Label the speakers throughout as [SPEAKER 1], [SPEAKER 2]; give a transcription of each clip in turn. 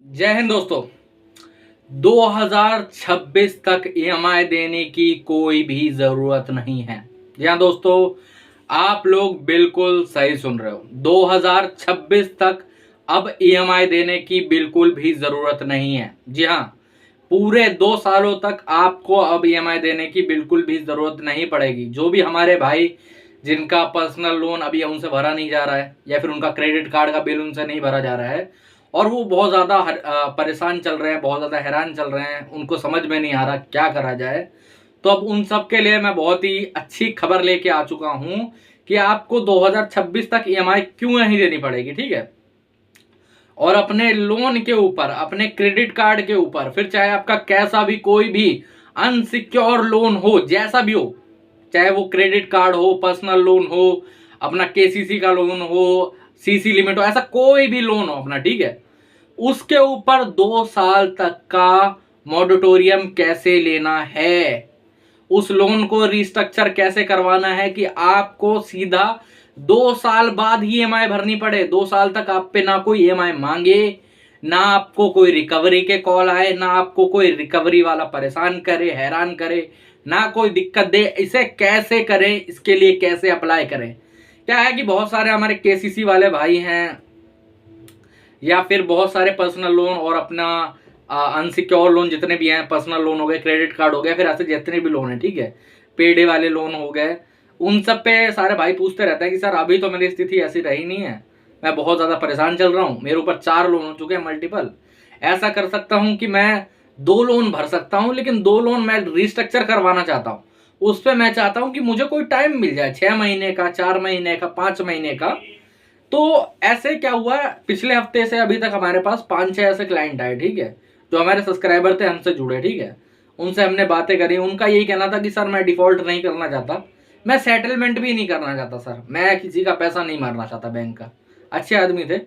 [SPEAKER 1] जय हिंद दोस्तों। 2026 तक ईएमआई देने की कोई भी जरूरत नहीं है। जी हाँ दोस्तों, आप लोग बिल्कुल सही सुन रहे हो। 2026 तक अब ईएमआई देने की बिल्कुल भी जरूरत नहीं है। जी हाँ, पूरे 2 सालों तक आपको अब ईएमआई देने की बिल्कुल भी जरूरत नहीं पड़ेगी। जो भी हमारे भाई जिनका पर्सनल लोन अभी उनसे भरा नहीं जा रहा है या फिर उनका क्रेडिट कार्ड का बिल उनसे नहीं भरा जा रहा है और वो बहुत ज़्यादा परेशान चल रहे हैं, बहुत ज़्यादा हैरान चल रहे हैं, उनको समझ में नहीं आ रहा क्या करा जाए, तो अब उन सब के लिए मैं बहुत ही अच्छी खबर लेके आ चुका हूं कि आपको 2026 तक ईएमआई क्यों नहीं देनी पड़ेगी। ठीक है, और अपने लोन के ऊपर, अपने क्रेडिट कार्ड के ऊपर, फिर चाहे आपका कैसा भी कोई भी अनसिक्योर लोन हो, जैसा भी हो, चाहे वो क्रेडिट कार्ड हो, पर्सनल लोन हो, अपना केसीसी का लोन हो, सीसी लिमिट हो, ऐसा कोई भी लोन हो अपना, ठीक है, उसके ऊपर 2 साल तक का मॉडिटोरियम कैसे लेना है, उस लोन को रिस्ट्रक्चर कैसे करवाना है कि आपको सीधा 2 साल बाद ही ईएमआई भरनी पड़े। 2 साल तक आप पे ना कोई ईएमआई मांगे, ना आपको कोई रिकवरी के कॉल आए, ना आपको कोई रिकवरी वाला परेशान करे, हैरान करे, ना कोई दिक्कत दे। इसे कैसे करें, इसके लिए कैसे अप्लाई करें? क्या है कि बहुत सारे हमारे केसीसी वाले भाई हैं या फिर बहुत सारे पर्सनल लोन और अपना अनसिक्योर लोन जितने भी हैं, पर्सनल लोन हो गए, क्रेडिट कार्ड हो गया, फिर ऐसे जितने भी लोन हैं, ठीक है, पेडे वाले लोन हो गए, उन सब पे सारे भाई पूछते रहते हैं कि सर अभी तो मेरी स्थिति ऐसी रही नहीं है, मैं बहुत ज़्यादा परेशान चल रहा हूँ, मेरे ऊपर 4 लोन हो चुके हैं, मल्टीपल। ऐसा कर सकता हूँ कि मैं 2 लोन भर सकता हूँ, लेकिन 2 लोन मैं रिस्ट्रक्चर करवाना चाहता हूँ। उस पर मैं चाहता हूँ कि मुझे कोई टाइम मिल जाए, 6 महीने का, 4 महीने का, 5 महीने का। तो ऐसे क्या हुआ, पिछले हफ्ते से अभी तक हमारे पास 5-6 ऐसे क्लाइंट आए, ठीक है, जो हमारे सब्सक्राइबर थे, हमसे जुड़े, ठीक है, उनसे हमने बातें करी। उनका यही कहना था कि सर मैं डिफॉल्ट नहीं करना चाहता, मैं सेटलमेंट भी नहीं करना चाहता, सर मैं किसी का पैसा नहीं मारना चाहता बैंक का। अच्छे आदमी थे,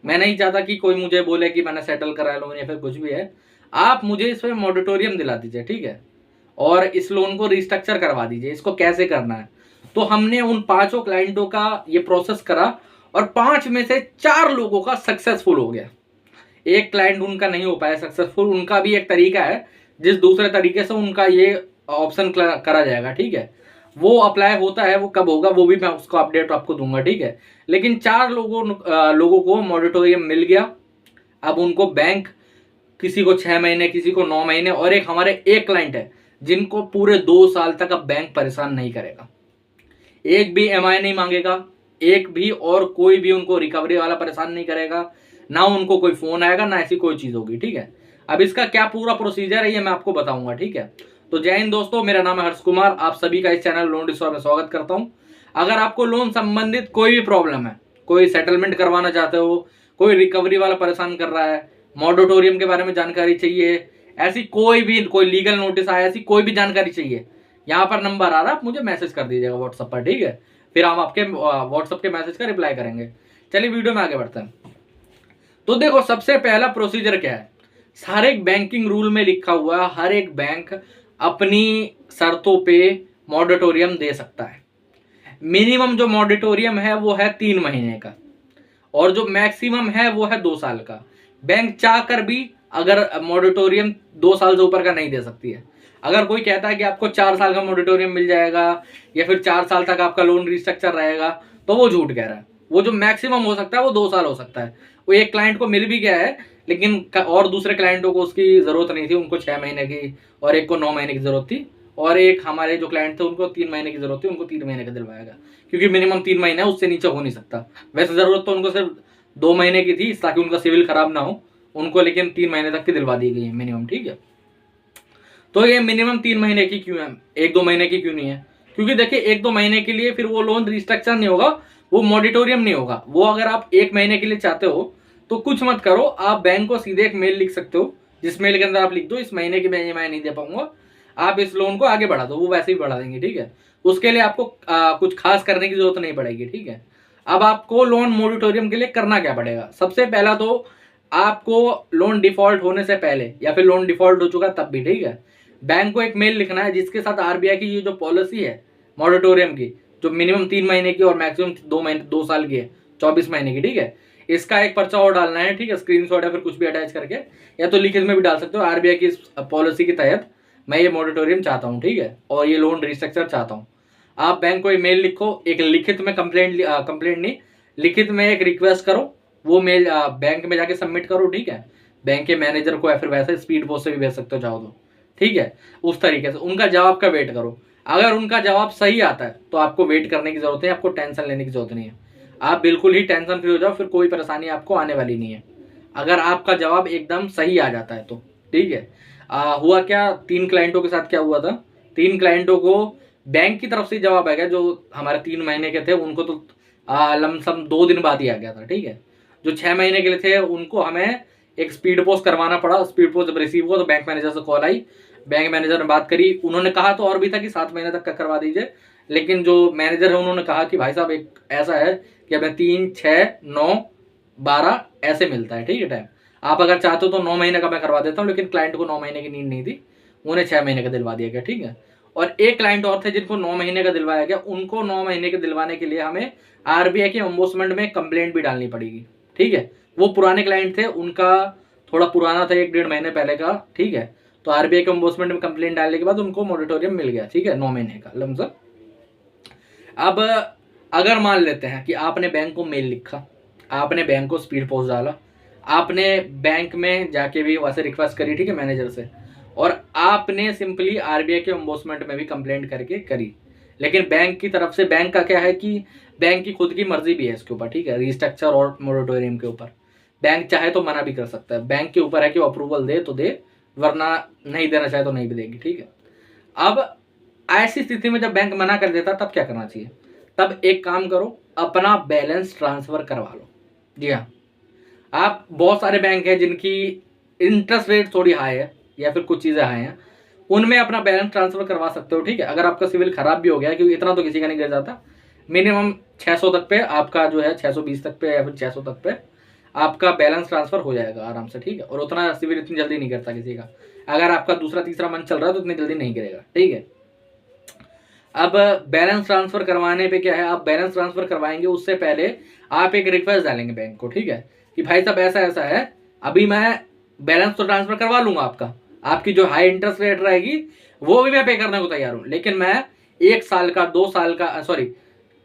[SPEAKER 1] मैं नहीं चाहता कि कोई मुझे बोले कि मैंने सेटल करा लोन या फिर कुछ भी है। आप मुझे इस पर मॉडिटोरियम दिला दीजिए, ठीक है, और इस लोन को रिस्ट्रक्चर करवा दीजिए, इसको कैसे करना है। तो हमने उन 5 क्लाइंटों का ये प्रोसेस करा और 5 में से 4 लोगों का सक्सेसफुल हो गया। एक क्लाइंट उनका नहीं हो पाया सक्सेसफुल, उनका भी एक तरीका है जिस दूसरे तरीके से उनका ये ऑप्शन करा जाएगा, ठीक है, वो अप्लाई होता है, वो कब होगा वो भी मैं उसको अपडेट आपको दूंगा, ठीक है। लेकिन 4 लोगों को मॉडिटोरियम मिल गया। अब उनको बैंक, किसी को 6 महीने, किसी को 9 महीने, और एक हमारे एक क्लाइंट है जिनको पूरे 2 साल तक अब बैंक परेशान नहीं करेगा, एक भी एमआई नहीं मांगेगा, एक भी और कोई भी उनको रिकवरी वाला परेशान नहीं करेगा, ना उनको कोई फोन आएगा, ना ऐसी कोई चीज होगी, ठीक है। अब इसका क्या पूरा प्रोसीजर है ये मैं आपको बताऊंगा, ठीक है। तो जय हिंद दोस्तों, मेरा नाम है हर्ष कुमार, आप सभी का इस चैनल लोन डिस्कवर में स्वागत करता हूं। अगर आपको लोन संबंधित कोई भी प्रॉब्लम है, कोई सेटलमेंट करवाना चाहते हो, कोई रिकवरी वाला परेशान कर रहा है, मॉडिटोरियम के बारे में जानकारी चाहिए, ऐसी कोई भी, कोई लीगल नोटिस आया, ऐसी कोई भी जानकारी चाहिए, यहाँ पर नंबर आ रहा है, आप मुझे मैसेज कर दीजिएगा व्हाट्सएप पर, ठीक है, फिर हम आपके व्हाट्सएप के मैसेज का रिप्लाई करेंगे। चलिए वीडियो में आगे बढ़ते हैं। तो देखो, सबसे पहला प्रोसीजर क्या है, हर एक बैंकिंग रूल में लिखा हुआ है, हर एक बैंक अपनी शर्तों पे मॉडिटोरियम दे सकता है। मिनिमम जो मॉडिटोरियम है वो है 3 महीने का, और जो मैक्सिमम है वो है 2 साल का। बैंक चाह कर भी अगर मॉडिटोरियम 2 साल से ऊपर का नहीं दे सकती है। अगर कोई कहता है कि आपको 4 साल का मॉडिटोरियम मिल जाएगा या फिर 4 साल तक आपका लोन रिस्ट्रक्चर रहेगा, तो वो झूठ कह रहा है। वो जो मैक्सिमम हो सकता है वो 2 साल हो सकता है। वो एक क्लाइंट को मिल भी गया है, लेकिन और दूसरे क्लाइंटों को उसकी जरूरत नहीं थी, उनको 6 महीने की और एक को 9 महीने की जरूरत थी, और एक हमारे जो क्लाइंट थे उनको 3 महीने की जरूरत थी, उनको 3 महीने का दिलवाया गया, क्योंकि मिनिमम 3 महीने है, उससे नीचे हो नहीं सकता। वैसे जरूरत तो उनको सिर्फ 2 महीने की थी ताकि उनका सिविल खराब ना हो उनको, लेकिन 3 महीने तक की दिलवा दी गई है मिनिमम, ठीक है। तो ये मिनिमम 3 महीने की क्यों है, 1-2 महीने की क्यों नहीं है? क्योंकि देखिए 1-2 महीने के लिए फिर वो लोन रिस्ट्रक्चर नहीं होगा, वो मॉडिटोरियम नहीं होगा। वो अगर आप 1 महीने के लिए चाहते हो तो कुछ मत करो, आप बैंक को सीधे एक मेल लिख सकते हो, जिस मेल के अंदर आप लिख दो इस महीने की मैं ईएमआई नहीं दे पाऊंगा, आप इस लोन को आगे बढ़ा दो, वो वैसे ही बढ़ा देंगे, ठीक है। उसके लिए आपको कुछ खास करने की जरूरत नहीं पड़ेगी, ठीक है। अब आपको लोन मॉडिटोरियम के लिए करना क्या पड़ेगा? सबसे पहला तो आपको लोन डिफॉल्ट होने से पहले या फिर लोन डिफॉल्ट हो चुका तब भी, ठीक है, बैंक को एक मेल लिखना है जिसके साथ आरबीआई की ये जो पॉलिसी है मॉडिटोरियम की, जो मिनिमम 3 महीने की और मैक्सिमम 2 साल की है, 24 महीने की, ठीक है, इसका एक पर्चा और डालना है, ठीक है, स्क्रीनशॉट या फिर कुछ भी अटैच करके, या तो लिखित में भी डाल सकते हो। आरबीआई की पॉलिसी के तहत मैं ये मॉरेटोरियम चाहता हूँ, ठीक है, और ये लोन रिस्ट्रक्चर चाहता हूँ। आप बैंक को ईमेल लिखो, एक लिखित में कंप्लेंट नहीं, लिखित में एक रिक्वेस्ट करो, वो मेल बैंक में जाके सबमिट करो, ठीक है, बैंक के मैनेजर को, या फिर वैसे स्पीड पोस्ट से भी भेज सकते हो चाहो तो, ठीक है। उस तरीके से उनका जवाब का वेट करो। अगर उनका जवाब सही आता है तो आपको वेट करने की जरूरत है, आपको टेंशन लेने की जरूरत नहीं है। आप बिल्कुल ही टेंशन फ्री हो जाओ, फिर कोई परेशानी आपको आने वाली नहीं है अगर आपका जवाब एकदम सही आ जाता है तो, ठीक है। हुआ क्या, 3 क्लाइंटों के साथ क्या हुआ था, 3 क्लाइंटों को बैंक की तरफ से जवाब आ गया, जो हमारे 3 महीने के थे उनको तो लमसम 2 दिन बाद ही आ गया था, ठीक है। जो 6 महीने के लिए थे उनको हमें एक स्पीड पोस्ट करवाना पड़ा। स्पीड पोस्ट जब रिसीव हुआ तो बैंक मैनेजर से कॉल आई, बैंक मैनेजर ने बात करी, उन्होंने कहा तो और भी था कि 7 महीने तक का करवा दीजिए, लेकिन जो मैनेजर है उन्होंने कहा कि भाई साहब एक ऐसा है कि हमें 3, 6, 9, 12 ऐसे मिलता है, ठीक है टाइम। आप अगर चाहते हो तो 9 महीने का मैं करवा देता हूँ, लेकिन क्लाइंट को 9 महीने की नीड नहीं थी, उन्हें 6 महीने का दिलवा दिया गया, ठीक है। और एक क्लाइंट और थे जिनको 9 महीने का दिलवाया गया, उनको 9 महीने के दिलवाने के लिए हमें आरबीआई के ओम्बुड्समैन में कंप्लेंट भी डालनी पड़ेगी, ठीक है। वो पुराने क्लाइंट थे, उनका थोड़ा पुराना था, 1-1.5 महीने पहले का, ठीक है। तो आरबीआई के ओम्बुड्समैन में कंप्लेंट डालने के बाद उनको मॉरेटोरियम मिल गया, ठीक है, 9 महीने का लमसम। अब अगर मान लेते हैं कि आपने बैंक को मेल लिखा, आपने बैंक को स्पीड पोस्ट डाला, आपने बैंक में जाके भी वैसे रिक्वेस्ट करी, ठीक है, मैनेजर से, और आपने सिंपली आरबीआई के ओम्बुड्समैन में भी कंप्लेंट करके करी, लेकिन बैंक की तरफ से, बैंक का क्या है कि बैंक की खुद की मर्जी भी है इसके ऊपर, ठीक है, रिस्ट्रक्चर और मोरेटोरियम के ऊपर। बैंक चाहे तो मना भी कर सकता है, बैंक के ऊपर है कि वो अप्रूवल दे तो दे, वरना नहीं देना चाहे तो नहीं भी देगी, ठीक है। अब ऐसी स्थिति में जब बैंक मना कर देता तब क्या करना चाहिए, तब एक काम करो, अपना बैलेंस ट्रांसफर करवा लो। जी हाँ, आप बहुत सारे बैंक हैं जिनकी इंटरेस्ट रेट थोड़ी हाई है या फिर कुछ चीज़ें हाई हैं, उनमें अपना बैलेंस ट्रांसफर करवा सकते हो, ठीक है। अगर आपका सिविल खराब भी हो गया, क्योंकि इतना तो किसी का नहीं गिर जाता, मिनिमम 600 तक पे आपका जो है, 620 तक पे या फिर 600 तक पे आपका बैलेंस ट्रांसफर हो जाएगा आराम से, ठीक है। और उतना सिविल इतनी जल्दी नहीं गिरता किसी का, अगर आपका दूसरा तीसरा मंथ चल रहा है तो इतनी जल्दी नहीं गिरेगा, ठीक है। अब बैलेंस ट्रांसफर करवाने पे क्या है, आप बैलेंस ट्रांसफर करवाएंगे उससे पहले आप एक रिक्वेस्ट डालेंगे बैंक को, ठीक है, कि भाई साहब ऐसा ऐसा है, अभी मैं बैलेंस तो ट्रांसफर करवा लूंगा आपका, आपकी जो हाई इंटरेस्ट रेट रहेगी वो भी मैं पे करने को तैयार हूँ, लेकिन मैं 1 साल का, 2 साल का, सॉरी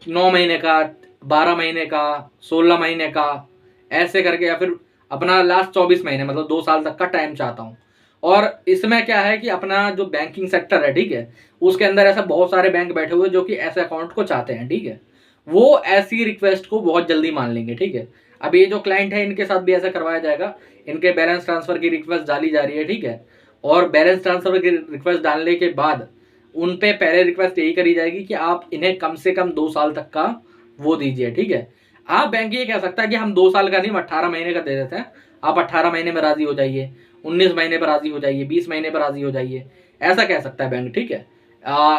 [SPEAKER 1] 9 महीने का, 12 महीने का, 16 महीने का, ऐसे करके, या फिर अपना लास्ट 24 महीने मतलब 2 साल तक का टाइम चाहता हूँ। और इसमें क्या है कि अपना जो बैंकिंग सेक्टर है, ठीक है, उसके अंदर ऐसा बहुत सारे बैंक बैठे हुए जो कि ऐसे अकाउंट को चाहते हैं, ठीक है, वो ऐसी रिक्वेस्ट को बहुत जल्दी मान लेंगे, ठीक है। अब ये जो क्लाइंट है इनके साथ भी ऐसा करवाया जाएगा, इनके बैलेंस ट्रांसफर की रिक्वेस्ट डाली जा रही है, ठीक है, और बैलेंस ट्रांसफर की रिक्वेस्ट डालने के बाद उन पे पहले रिक्वेस्ट यही करी जाएगी कि आप इन्हें कम से कम 2 साल तक का वो दीजिए, ठीक है। आप बैंक ये कह सकता है कि हम 2 साल का नहीं, 18 महीने का दे देते हैं, आप 18 महीने में राजी हो जाइए, 19 महीने पर राजी हो जाइए, 20 महीने पर राजी हो जाइए, ऐसा कह सकता है बैंक, ठीक है।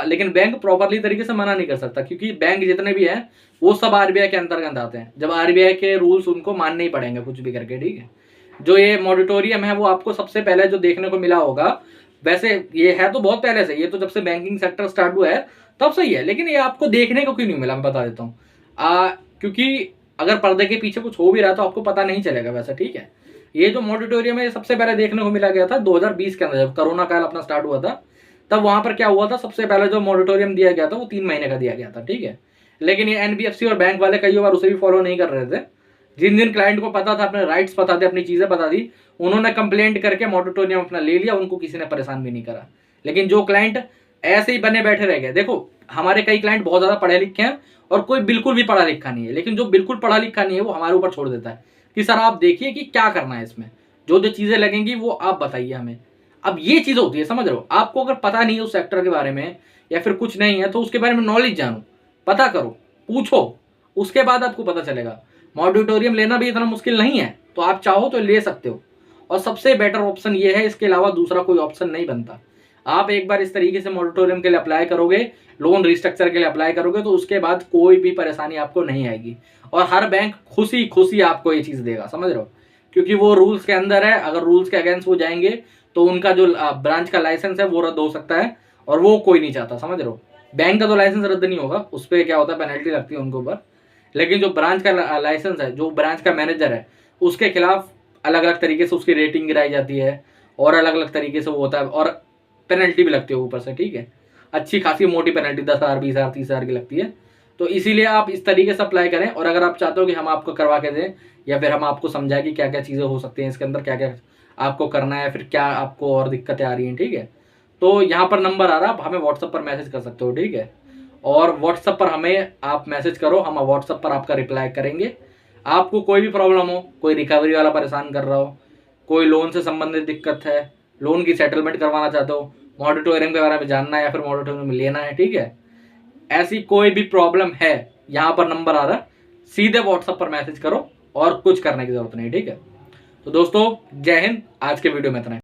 [SPEAKER 1] लेकिन बैंक प्रॉपरली तरीके से मना नहीं कर सकता, क्योंकि बैंक जितने भी हैं वो सब आरबीआई के अंतर्गत आते हैं। जब आरबीआई के रूल्स उनको मानने ही पड़ेंगे कुछ भी करके, ठीक है। जो ये मॉरेटोरियम है वो आपको सबसे पहले जो देखने को मिला होगा, वैसे ये है तो बहुत पहले से, ये तो जब से बैंकिंग सेक्टर स्टार्ट हुआ है तब से ही है, लेकिन ये आपको देखने को क्यों नहीं मिला मैं बता देता हूँ। क्योंकि अगर पर्दे के पीछे कुछ हो भी रहा तो आपको पता नहीं चलेगा वैसे, ठीक है। ये जो मॉरेटोरियम है ये सबसे पहले देखने को मिला गया था 2020 के अंदर, जब कोरोना काल अपना स्टार्ट हुआ था, तब वहां पर क्या हुआ था, सबसे पहले जो मॉरेटोरियम दिया गया था वो 3 महीने का दिया गया था, ठीक है। लेकिन ये एनबीएफसी और बैंक वाले कई बार उसे भी फॉलो नहीं कर रहे थे। जिन जिन क्लाइंट को पता था, अपने राइट्स पता थे, अपनी चीजें बता दी, उन्होंने कंप्लेंट करके मॉरेटोरियम अपना ले लिया, उनको किसी ने परेशान भी नहीं करा। लेकिन जो क्लाइंट ऐसे ही बने बैठे रह गए, देखो हमारे कई क्लाइंट बहुत ज्यादा पढ़े लिखे हैं और कोई बिल्कुल भी पढ़ा लिखा नहीं है, लेकिन जो बिल्कुल पढ़ा लिखा नहीं है वो हमारे ऊपर छोड़ देता है कि सर आप देखिए कि क्या करना है इसमें, जो जो चीजें लगेंगी वो आप बताइए हमें। अब ये चीज होती है, समझ रहे हो, आपको अगर पता नहीं है उस सेक्टर के बारे में या फिर कुछ नहीं है तो उसके बारे में नॉलेज जानो, पता करो, पूछो, उसके बाद आपको पता चलेगा। मॉरेटोरियम लेना भी इतना मुश्किल नहीं है, तो आप चाहो तो ले सकते हो, और सबसे बेटर ऑप्शन ये है, इसके अलावा दूसरा कोई ऑप्शन नहीं बनता। आप एक बार इस तरीके से मॉरेटोरियम के लिए अप्लाई करोगे, लोन रिस्ट्रक्चर के लिए अप्लाई करोगे, तो उसके बाद कोई भी परेशानी आपको नहीं आएगी, और हर बैंक खुशी खुशी आपको ये चीज देगा, समझ रहे हो, क्योंकि वो रूल्स के अंदर है। अगर रूल्स के अगेंस्ट वो जाएंगे तो उनका जो ब्रांच का लाइसेंस है वो रद्द हो सकता है, और वो कोई नहीं चाहता, समझ रहे हो। बैंक का तो लाइसेंस रद्द नहीं होगा, उस पर क्या होता है पेनल्टी लगती है उनके ऊपर, लेकिन जो ब्रांच का लाइसेंस है, जो ब्रांच का मैनेजर है, उसके खिलाफ अलग अलग तरीके से उसकी रेटिंग गिराई जाती है और अलग अलग तरीके से वो होता है और पेनल्टी भी लगती है ऊपर से, ठीक है, अच्छी खासी मोटी पेनल्टी 10,000 20,000 30,000 की लगती है। तो इसीलिए आप इस तरीके से अप्लाई करें। और अगर आप चाहते हो कि हम आपको करवा के दें या फिर हम आपको समझाएं कि क्या क्या चीज़ें हो सकती हैं इसके अंदर, क्या क्या आपको करना है, फिर क्या आपको और दिक्कतें आ रही हैं, ठीक है, तो यहाँ पर नंबर आ रहा है, आप हमें व्हाट्सएप पर मैसेज कर सकते हो, ठीक है। और व्हाट्सएप पर हमें आप मैसेज करो, हम व्हाट्सएप पर आपका रिप्लाई करेंगे। आपको कोई भी प्रॉब्लम हो, कोई रिकवरी वाला परेशान कर रहा हो, कोई लोन से संबंधित दिक्कत है, लोन की सेटलमेंट करवाना चाहते हो, मॉडिटोरियम के बारे में जानना है या फिर मॉडिटोरियम में लेना है, ठीक है, ऐसी कोई भी प्रॉब्लम है, यहाँ पर नंबर आ रहा है, सीधे व्हाट्सएप पर मैसेज करो और कुछ करने की जरूरत नहीं, ठीक है। तो दोस्तों जय हिंद, आज के वीडियो में इतना ही।